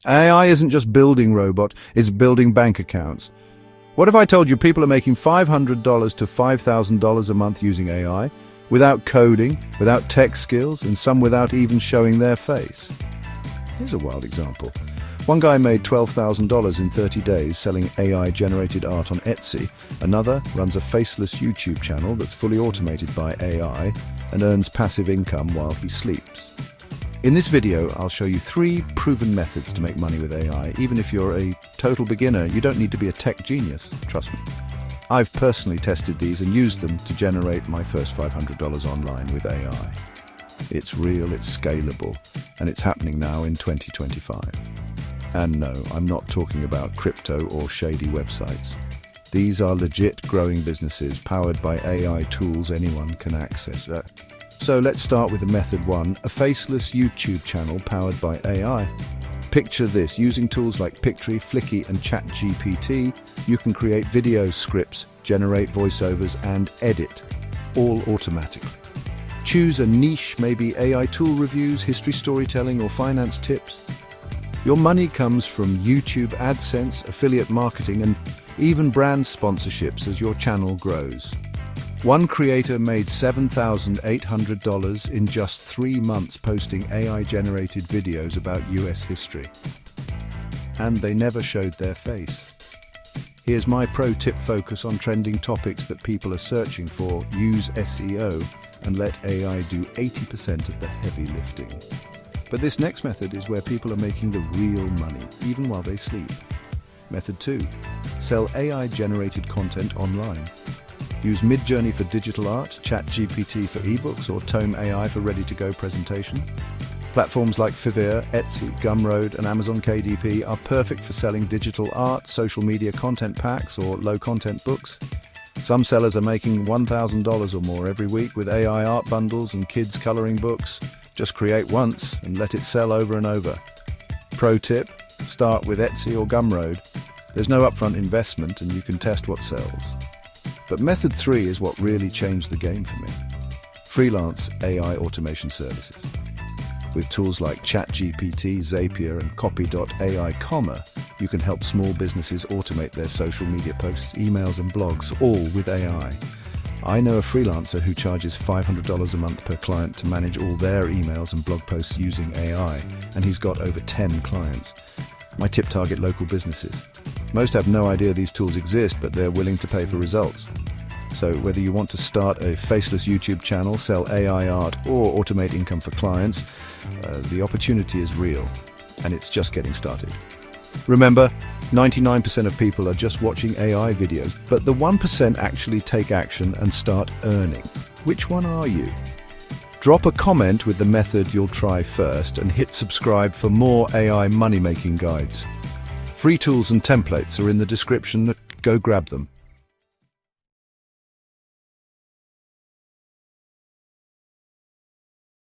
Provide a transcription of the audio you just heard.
AI isn't just building robots, it's building bank accounts. What if I told you people are making $500 to $5,000 a month using AI, without coding, without tech skills, and some without even showing their face? Here's a wild example. One guy made $12,000 in 30 days selling AI-generated art on Etsy. Another runs a Faceless YouTube channel that's fully automated by AI and earns passive income while he sleeps. In this video, I'll show you 3 proven methods to make money with AI. Even if you're a total beginner, you don't need to be a tech genius, trust me. I've personally tested these and used them to generate my first $500 online with AI. It's real, it's scalable, and it's happening now in 2025. And no, I'm not talking about crypto or shady websites. These are legit growing businesses powered by AI tools anyone can access. So let's start with method 1, a faceless YouTube channel powered by AI. Picture this, using tools like Pictory, Flicky and Chatgpt, you can create video scripts, generate voiceovers and edit, all automatically. Choose a niche, maybe AI tool reviews, history storytelling or finance tips. Your money comes from YouTube AdSense, affiliate marketing and even brand sponsorships as your channel grows. One creator made $7,800 in just 3 months posting AI-generated videos about US history. And they never showed their face. Here's my pro tip: focus on trending topics that people are searching for, use SEO, and let AI do 80% of the heavy lifting. But this next method is where people are making the real money, even while they sleep. Method 2, sell AI-generated content online. Use Midjourney for digital art, Chatgpt for ebooks, or Tome AI for ready-to-go presentation. Platforms like Fiverr, Etsy, Gumroad, and Amazon KDP are perfect for selling digital art, social media content packs, or low-content books. Some sellers are making $1,000 or more every week with AI art bundles and kids' coloring books. Just create once and let it sell over and over. Pro tip: start with Etsy or Gumroad. There's no upfront investment and you can test what sells. But method 3 is what really changed the game for me. Freelance AI automation services. With tools like ChatGPT, Zapier, and Copy.ai, you can help small businesses automate their social media posts, emails, and blogs, all with AI. I know a freelancer who charges $500 a month per client to manage all their emails and blog posts using AI, and he's got over 10 clients. My tip: target local businesses. Most have no idea these tools exist, but they're willing to pay for results. So whether you want to start a faceless YouTube channel, sell AI art, or automate income for clients, the opportunity is real, and it's just getting started. Remember, 99% of people are just watching AI videos, but the 1% actually take action and start earning. Which one are you? Drop a comment with the method you'll try first and hit subscribe for more AI money-making guides. Free tools and templates are in the description. Go grab them.